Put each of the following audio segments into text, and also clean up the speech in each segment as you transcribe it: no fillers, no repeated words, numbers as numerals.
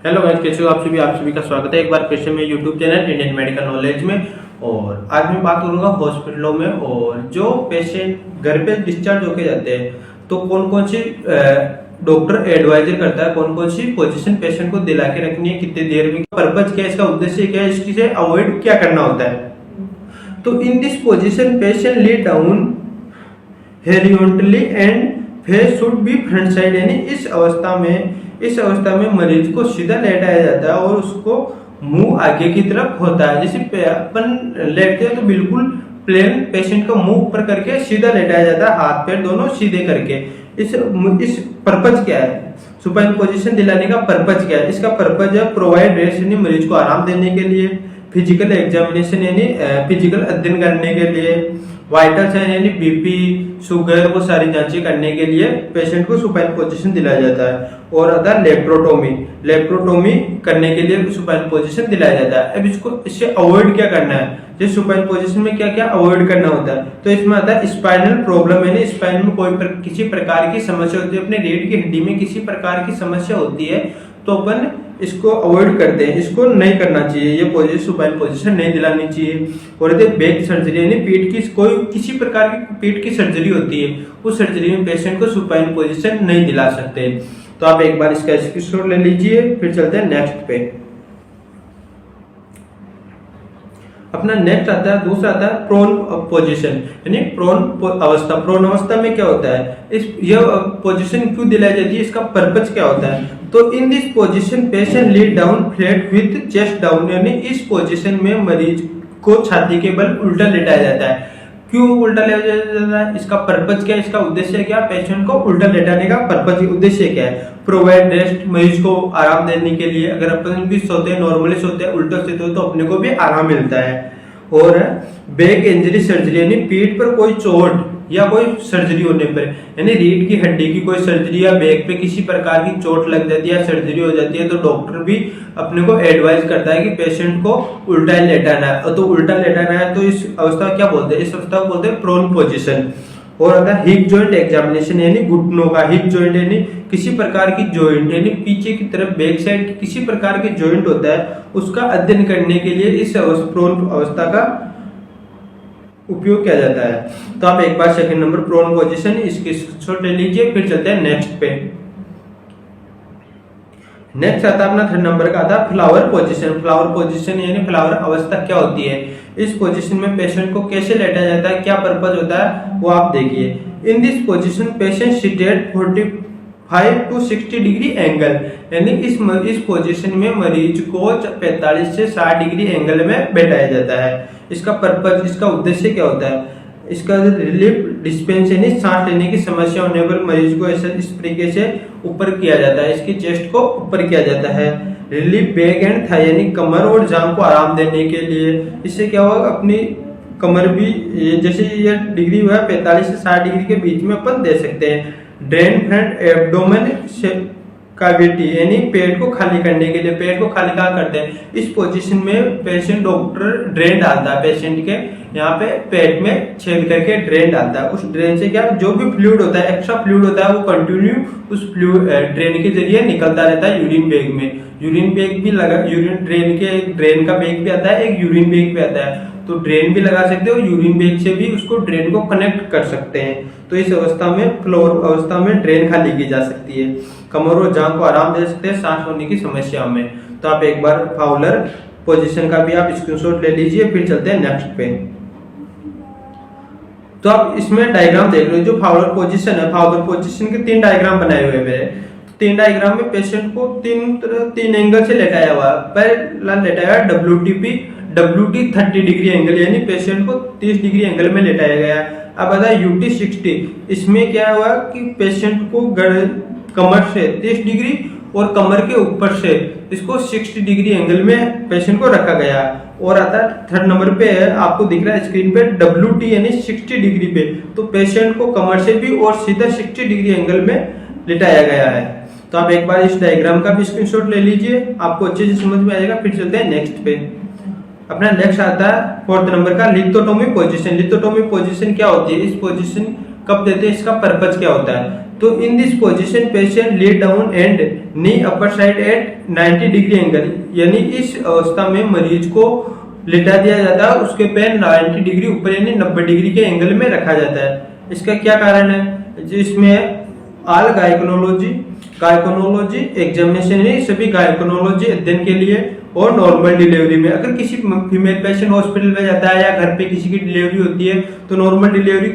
Hello guys, कैसे हो आप सभी का स्वागत है एक बार फिर से मेरे YouTube channel Indian medical knowledge में। और आज मैं बात करूंगा हॉस्पिटलों में, और जो पेशेंट घर पे डिस्चार्ज होके जाते हैं तो कौन कौन सी डॉक्टर एडवाइजर करता है, कौन कौन सी पोजीशन पेशेंट को दिला के रखनी है, कितनी देर में, पर्पज क्या है, इसका उद्देश्य क्या है, इससे अवॉइड क्या करना होता है। तो in this position patient lie down horizontally and face should be front side, यानी इस अवस्था में मरीज को सीधा लेटाया जाता है और उसको मुंह आगे की तरफ होता है। जैसे अपन लेटते हैं तो बिल्कुल प्लेन पेशेंट का मुंह ऊपर करके सीधा लेटाया जाता है, हाथ पैर दोनों सीधे करके। इस पर्पज क्या है, सुपाइन पोजीशन दिलाने का पर्पज क्या है? इसका पर्पज है प्रोवाइड रेस्ट, यानी मरीज को आराम देने के लिए, फिजिकल एग्जामिनेशन यानी फिजिकल अध्ययन करने के लिए, वाइटल्स है यानी बीपी शुगर वो सारी जांचें करने के लिए पेशेंट को सुपाइन पोजीशन दिलाया जाता है। और अदर लेप्रोटोमी करने के लिए सुपाइन पोजीशन दिलाया जाता है। अब इससे अवॉइड क्या करना है, जिस सुपाइन पोजीशन में क्या क्या अवॉइड करना होता है, तो इसमें आता है स्पाइनल प्रॉब्लम, यानी स्पाइन में किसी प्रकार की समस्या होती है, अपने रीढ़ की हड्डी में किसी प्रकार की समस्या होती है तो अपन इसको अवॉइड करते हैं, इसको नहीं करना चाहिए, ये पोजीशन सुपाइन पोजीशन नहीं दिलानी चाहिए। और बैक सर्जरी यानी पीठ की किसी प्रकार की पीठ की सर्जरी होती है, उस सर्जरी में पेशेंट को सुपाइन पोजीशन नहीं दिला सकते। तो आप एक बार इसका स्क्रीनशॉट ले लीजिए, फिर चलते हैं नेक्स्ट पे। अपना नेक्स्ट आता है, दूसरा आता है प्रोन पोजीशन, यानी प्रोन अवस्था। प्रोन अवस्था में क्या होता है, यह पोजीशन क्यों दिलाई जाती है, इसका पर्पज क्या होता है? तो in this position patient lie down flat with chest down, यानी इस पोजीशन में मरीज को छाती के बल उल्टा लेटाया जाता है। क्यों उल्टा लेटाया जाता है, इसका पर्पज क्या है, इसका उद्देश्य क्या? पेशेंट को उल्टा लेटाने का पर्पज उद्देश्य क्या है? प्रोवाइड रेस्ट, मरीज को आराम देने के लिए। अगर अपन भी सोते हैं, नॉर्मली सोते हैं, उल्टा सोते हो तो अपने को भी आराम मिलता है। और बैक इंजरी सर्जरी, यानी पीठ पर कोई चोट या कोई सर्जरी होने पर, यानी रीढ़ की हड्डी की कोई सर्जरी या बैक पे किसी प्रकार की चोट लग जाती है या सर्जरी हो जाती है, तो डॉक्टर भी अपने को एडवाइस करता है कि पेशेंट को उल्टा लेटाना है। तो उल्टा लेटाना है तो इस अवस्था क्या बोलते हैं, इस अवस्था को बोलते हैं प्रोन पोजीशन। और आता है हिप जॉइंट एग्जामिनेशन, यानी घुटनों का हिप जॉइंट, यानी किसी प्रकार की जॉइंट, यानी पीछे की तरफ बैक साइड किसी प्रकार की जॉइंट होता है, उसका अध्ययन करने के लिए इस प्रोन अवस्था का उपयोग किया जाता है। तो आप एक बार सेकंड नंबर प्रोन पोजीशन इसकी स्क्रीनशॉट ले लीजिए, फिर चलते हैं नेक्स्ट पे। नेक्स्ट आता है अपना थर्ड नंबर का आता है फ्लावर पोजीशन। फ्लावर पोजीशन यानी फ्लावर अवस्था क्या होती है, इस पोजीशन में पेशेंट को कैसे लेटाया जाता है, क्या पर्पज होता है, वो आप देखिए। इन this position patient seated 45 to 60 degree angle, यानी इस पोजीशन में मरीज को 45 से 60 डिग्री एंगल में बैठाया जाता है। इसका पर्पज, इसका उद्देश्य क्या होता है? इसका रिलीफ डिस्पेंस, यानी सांस लेने की समस्या होने पर मरीज को ऐसा इस तरीके से ऊपर किया जाता है, इसकी चेस्ट को ऊपर किया जाता है। रिलीफ बैक एंड थाई, यानी कमर और जांघ को आराम देने के लिए। इससे क्या होगा, अपनी कमर भी जैसे ये डिग्री हुआ 45 से 60 डिग्री के बीच में अपन दे सकते हैं। ड्रेन फ्रंट एब्डोमेन कैविटी, यानी पेट को खाली करने के लिए। पेट को खाली कहाँ करते हैं, इस पोजीशन में पेशेंट डॉक्टर ड्रेन डालता है, पेशेंट के यहाँ पे पेट में छेद करके ड्रेन डालता है। उस ड्रेन से क्या जो भी फ्लूइड होता है, एक्स्ट्रा फ्लूइड होता है, वो कंटिन्यू उस ड्रेन के जरिए निकलता रहता है यूरिन बैग में। यूरिन बैग भी लगा, ड्रेन का बैग भी आता है, एक यूरिन बैग भी आता है, तो ड्रेन भी लगा सकते हो, यूरिन बैग से भी उसको ड्रेन को कनेक्ट कर सकते हैं। तो इस अवस्था में फ्लोर अवस्था में ड्रेन खाली की जा सकती है। कमर और जांघ को आराम दे सकते हैं सांस होने की समस्या में। तो आप एक बार फाउलर पोजीशन का भी आप स्क्रीनशॉट ले लीजिए, फिर चलते हैं नेक्स्ट पे। तो आप इसमें डायग्राम देख लो, जो फाउलर पोजीशन है, फाउलर पोजीशन के 3 डायग्राम बनाए हुए हैं मेरे। 3 डायग्राम में पेशेंट को 3 एंगल से लेटाया हुआ है। पहला लेटाया WT 30 डिग्री एंगल, यानी पेशेंट को 30 डिग्री एंगल में लेटाया गया। अब आता है UT 60, इसमें क्या हुआ कि पेशेंट को कमर से 30 डिग्री और कमर के ऊपर से इसको 60 डिग्री एंगल में पेशेंट को रखा गया। और आता है थर्ड नंबर पे है, आपको दिख रहा है स्क्रीन पे WT, यानी 60 डिग्री पे, तो पेशेंट को कमर से भी और सीधा 60 डिग्री एंगल में लिटाया गया है। तो आप एक बार इस डायग्राम का भी स्क्रीनशॉट ले लीजिए, आपको अच्छे से समझ में आएगा। फिर चलते हैं नेक्स्ट पे। अपना नेक्स्ट आता है फोर्थ नंबर का लिथोटोमी पोजीशन। लिथोटोमी पोजीशन क्या होती है, इस पोजीशन कब देते हैं, इसका पर्पज क्या होता है? तो in this position patient lie down and knee upper side at 90 degree angle, यानी इस अवस्था में मरीज को लिटा दिया जाता है, उसके पैर 90 डिग्री ऊपर यानी 90 डिग्री के एंगल में रखा जाता है। इसका क्या कारण है? जिसमें ऑल गायकोनोलॉजी एग्जामिनेशन है, सभी गायकोनोलॉजी अध्ययन के लिए और नॉर्मल डिलीवरी में अगर किसी फीमेल पेशेंट हॉस्पिटल में जाता है या घर पे किसी की डिलीवरी होती है तो नॉर्मल डिलीवरी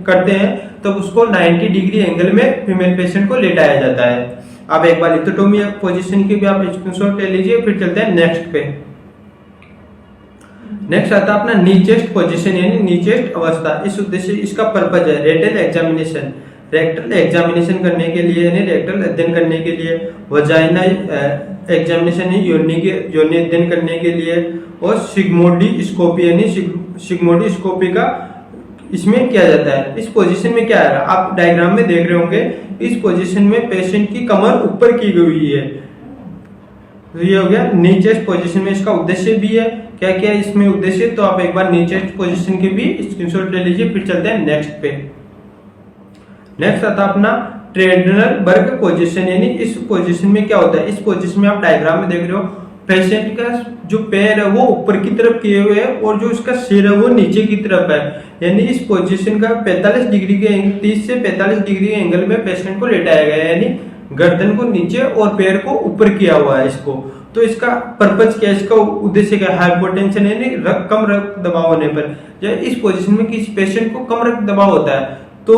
करते हैं तब उसको 90 डिग्री एंगल में फीमेल पेशेंट को लेटाया जाता है। आप एक बार लिथोटोमी पोजीशन की भी आप स्क्रीनशॉट ले लीजिए। फिर चलते हैं नेक्स्ट पे। नेक्स्ट आता है अपना नी चेस्ट पोजीशन यानी नी चेस्ट अवस्था। इस उद्देश्य इसका पर्पज है रेक्टल एग्जामिनेशन, रेक्टल एग्जामिनेशन करने के लिए यानी रेक्टल अध्ययन करने के लिए, वजाइना एग्जामिनेशन है योनि अध्ययन करने के लिए, और सिग्मोइडोस्कोपी यानी सिग्मोइडोस्कोपी का इसमें किया जाता है। इस पोजीशन में क्या है आप डायग्राम में देख रहे होंगे, इस पोजीशन में पेशेंट की कमर ऊपर की गई हुई है। तो ये हो गया नी चेस्ट पोजीशन में। इसका उद्देश्य भी है, क्या क्या इसमें उद्देश्य, तो आप एक बार नी चेस्ट पोजीशन के भी स्क्रीनशॉट ले लीजिए। फिर चलते हैं नेक्स्ट पे। नेक्स्ट आता है अपना ट्रेडनल बर्ग पोजीशन, यानी इस पोजीशन में क्या होता है, इस पोजीशन में आप डायग्राम में देख रहे हो पेशेंट का जो पैर है वो ऊपर की तरफ किए हुए है और जो उसका सिर है वो नीचे की तरफ है, यानी इस पोजीशन का 45 डिग्री के 30 से 45 डिग्री के एंगल में पेशेंट को लेटाया गया है, यानी गर्दन को नीचे और पैर को ऊपर किया हुआ है इसको। तो इसका पर्पज क्या है, इसका उद्देश्य क्या है, हाइपोटेंशन यानी कम रक्त दबाव होने पर, या इस पोजीशन में किसी पेशेंट को कम रक्त दबाव होता है तो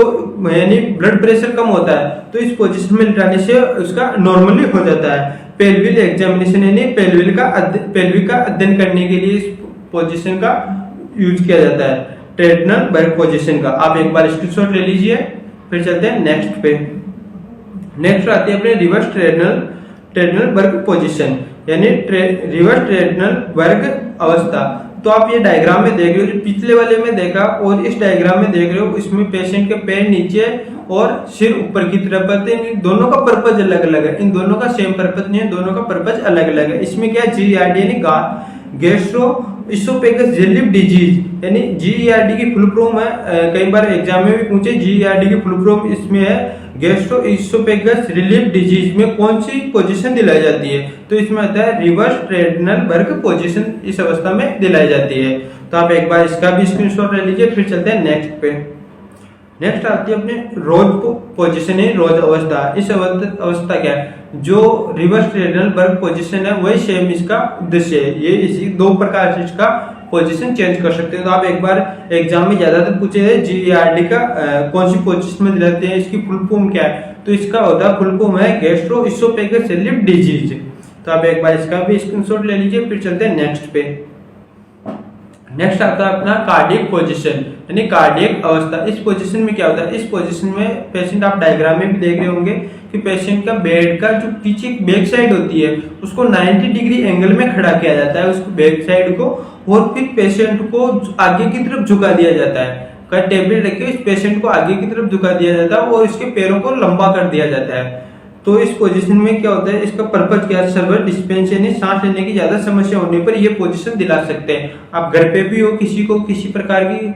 यानी ब्लड प्रेशर कम होता है, तो इस पोजीशन में लिटाने से उसका नॉर्मली हो जाता है। पेल्विक एग्जामिनेशन यानी पेल्विक का अध्ययन करने के लिए इस पोजीशन का यूज किया जाता है, ट्रेडनल बर्ग पोजीशन का। आप एक बार स्क्रीनशॉट ले लीजिए। फिर चलते हैं नेक्स्ट पे। नेक्स्ट आती है अपने रिवर्स ट्रेडनल बर्ग पोजीशन यानी रिवर्स ट्रेडनल बर्ग अवस्था। तो आप ये डायग्राम में देख रहे हो, जो पिछले वाले में देखा और इस डायग्राम में देख रहे हो, इसमें पेशेंट के पैर नीचे और सिर ऊपर की तरफ है। इन दोनों का पर्पज अलग अलग है, इन दोनों का सेम पर्पज नहीं है, दोनों का पर्पज अलग अलग है। इसमें क्या GERD यानी गैस्ट्रोइसोफेगस रिलीफ डिजीज, यानी GERD की फुल फॉर्म है, कई बार एग्जाम में भी पूछे GERD की फुल फॉर्म इसमें है गैस्ट्रोइसोफेगस रिलीफ डिजीज में कौन सी पोजीशन दिलाई जाती है, तो इसमें आता है रिवर्स ट्रेडनल बर्ग पोजीशन, इस अवस्था में दिलाई जाती है। तो आप एक बार इसका भी स्क्रीनशॉट ले लीजिए। फिर चलते हैं नेक्स्ट पे। नेक्स्ट आती है अपने रोज पोजीशन है, रोज अवस्था। इस अवस्था क्या है, जो रिवर्स ट्रेडनल बर्ग पोजीशन है वही सेम इसका उद्देश्य है, ये इसी दो प्रकार से इसका पोजीशन चेंज कर सकते हैं। तो आप एक बार एग्जाम में ज्यादातर पूछे हैं GERD का कौन सी पोजीशन में दिलाते हैं, इसकी फुल फॉर्म क्या है, तो इसका होता है फुल फॉर्म है गैस्ट्रोइसोफेगस रिलीफ डिजीज। तो आप एक बार इसका भी स्क्रीनशॉट ले लीजिए। फिर चलते हैं नेक्स्ट पे। नेक्स्ट आता है अपना कार्डियक पोजीशन यानी कार्डियक अवस्था। इस पोजीशन में क्या होता है, इस पोजीशन में पेशेंट, आप डायग्राम में भी देख रहे होंगे कि पेशेंट का बेड का जो पीछे बैक साइड होती है उसको 90 डिग्री एंगल में खड़ा किया जाता है, उसको बैक साइड को, और फिर पेशेंट को आगे की तरफ झुका दिया जाता है। टेबल रख के इस पेशेंट को आगे की तरफ झुका दिया जाता है और इसके पैरों को लंबा कर दिया जाता है। तो इस पोजीशन में क्या होता है, इसका पर्पज क्या है, सर्वर डिस्पेंस यानी सांस लेने की ज्यादा समस्या होने पर ये पोजीशन दिला सकते हैं। आप घर पे भी हो, किसी को किसी प्रकार की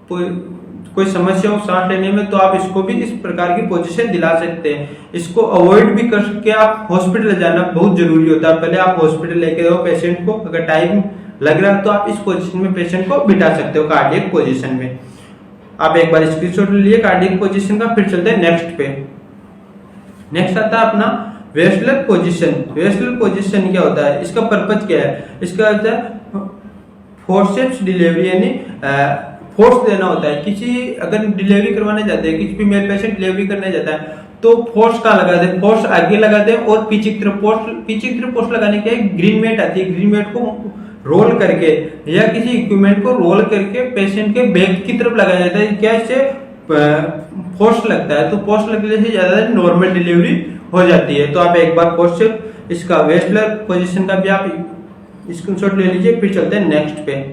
कोई समस्या हो सांस लेने में, तो आप इसको भी इस प्रकार की पोजीशन दिला सकते हैं। इसको अवॉइड भी कर सकते हैं, आप हॉस्पिटल जाना बहुत जरूरी होता है, पहले आप हॉस्पिटल लेके जाओ पेशेंट को, अगर टाइम लग रहा है तो आप इस पोजीशन में पेशेंट को बिठा सकते हो कार्डियक पोजीशन में। आप एक बार स्क्रीनशॉट ले लिए कार्डियक पोजीशन का। फिर चलते हैं नेक्स्ट पे। नेक्स्ट आता है अपना वेस्लर पोजीशन। वेस्लर पोजीशन क्या होता है, इसका पर्पज क्या है, इसका होता है फोर्सेप्स डिलीवरी यानी फोर्स देना होता है। किसी अगर डिलीवरी करवाने जाते हैं, किसी फीमेल पेशेंट डिलीवरी करने जाता है तो फोर्स कहाँ लगाते हैं, फोर्स आगे लगाते हैं और पीछे की तरफ फोर्स लगाने के ग्रीन मैट आती है, ग्रीन मैट को रोल करके या किसी इक्विपमेंट को रोल करके पेशेंट के बैक की तरफ लगाया जाता है। क्या इससे फोर्स लगता है, तो फोर्स लगने से ज्यादा नॉर्मल डिलीवरी हो जाती है। तो आप एक बार फोर्स से इसका वेस्लर पोजीशन का भी आप स्क्रीनशॉट ले लीजिए। फिर चलते हैं नेक्स्ट पे।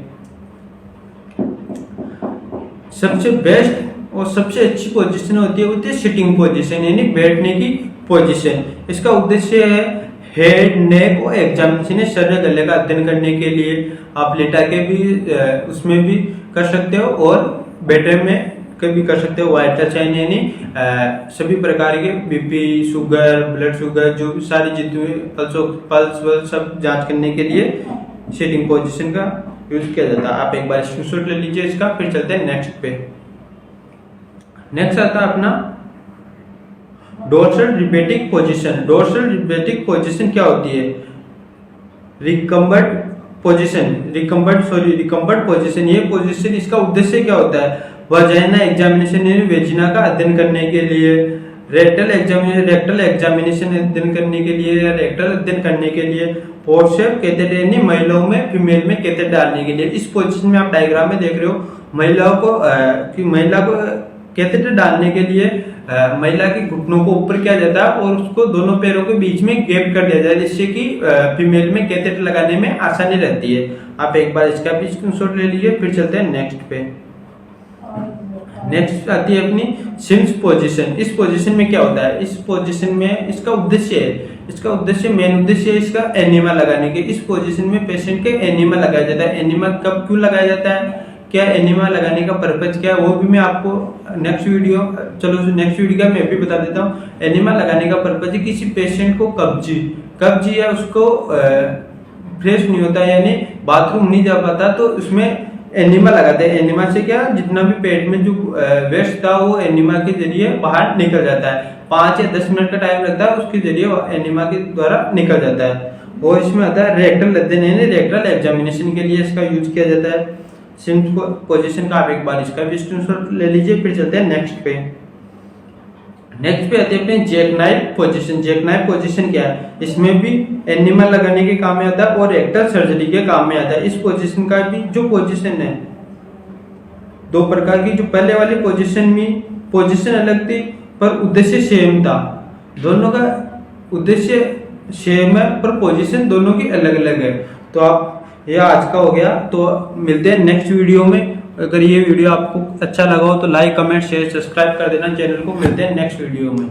सबसे बेस्ट और सबसे अच्छी पोजीशन होती है सिटिंग पोजीशन यानी बैठने की पोजीशन। इसका उद्देश्य है हेड नेक और एग्जामिनेशन है, सर गले का अध्ययन करने के लिए। आप लेटा के भी उसमें भी कर सकते हो और बैठे में भी कर सकते हो। वाइटल चेन यानी सभी प्रकार के बीपी, शुगर, ब्लड शुगर, जो सारी जितनी पल्स सब जांच करने के लिए सिटिंग पोजीशन का यूज किया जाता है। आप एक बार स्क्रीनशॉट ले लीजिए इसका। फिर चलते हैं नेक्स्ट पे। नेक्स्ट आता है अपना डोर्सल रिबेटिक पोजीशन। डोर्सल रिबेटिक पोजीशन क्या होती है? रिकम्बर्ट पोजीशन। ये पोजीशन, इसका उद्देश्य क्या होता है? वजाइना एग्जामिनेशन यानी वेजिना का अध्ययन करने के लिए, रेक्टल एग्जामिनेशन अध्ययन करने के लिए, या रेक्टल अध्ययन करने के लिए, फोर्सेप कैथेटर यानी महिलाओं में, फीमेल में कैथेटर डालने के लिए। इस पोजीशन में आप डायग्राम में देख रहे हो, महिला को कैथेटर डालने के लिए महिला के घुटनों को ऊपर किया जाता है और उसको दोनों पैरों के बीच में गैप कर दिया जाता है, जिससे कि फीमेल में कैथेटर लगाने में आसानी रहती है। आप एक बार इसका भी स्क्रीनशॉट ले लीजिए। फिर चलते हैं नेक्स्ट पे। नेक्स्ट आती है अपनी सिम्स पोजीशन। इस पोजीशन में क्या होता है? इस पोजीशन में इसका उद्देश्य मेन उद्देश्य है इसका एनीमा लगाने के। इस पोजीशन में पेशेंट के एनीमा लगाया जाता है। एनीमा कब क्यों लगाया जाता है, क्या एनीमा लगाने का पर्पज क्या है, वो भी मैं आपको नेक्स्ट वीडियो का मैं भी बता देता हूँ। एनीमा लगाने का पर्पज है किसी पेशेंट को कब्जी या उसको फ्रेश नहीं होता यानी बाथरूम नहीं जा पाता, तो उसमें एनीमा लगाते हैं। एनीमा से क्या, जितना भी पेट में जो वेस्ट था वो एनीमा के जरिए बाहर निकल जाता है। 5 या 10 मिनट का टाइम लगता है, उसके जरिए एनीमा के द्वारा निकल जाता है। और इसमें आता है रेक्टल अध्ययन यानी रेक्टल एग्जामिनेशन के लिए इसका यूज किया जाता है। सिम्स पोजीशन का आप एक बार इसका भी स्क्रीनशॉट ले लीजिए। फिर चलते हैं नेक्स्ट पे आते हैं अपने जैकनाइफ पोजीशन। जैकनाइफ पोजीशन क्या है? इसमें भी एनिमल लगाने के काम में आता है और रेक्टल सर्जरी के काम में आता है। इस पोजीशन का भी जो पोजीशन है, 2 प्रकार की। जो पहले वाली पोजीशन अलग थी पर उद्देश्य सेम था। दोनों का उद्देश्य सेम है पर पोजीशन दोनों की अलग अलग है। तो आप ये आज का हो गया, तो मिलते हैं नेक्स्ट वीडियो में। अगर ये वीडियो आपको अच्छा लगा हो तो लाइक, कमेंट, शेयर, सब्सक्राइब कर देना चैनल को। मिलते हैं नेक्स्ट वीडियो में।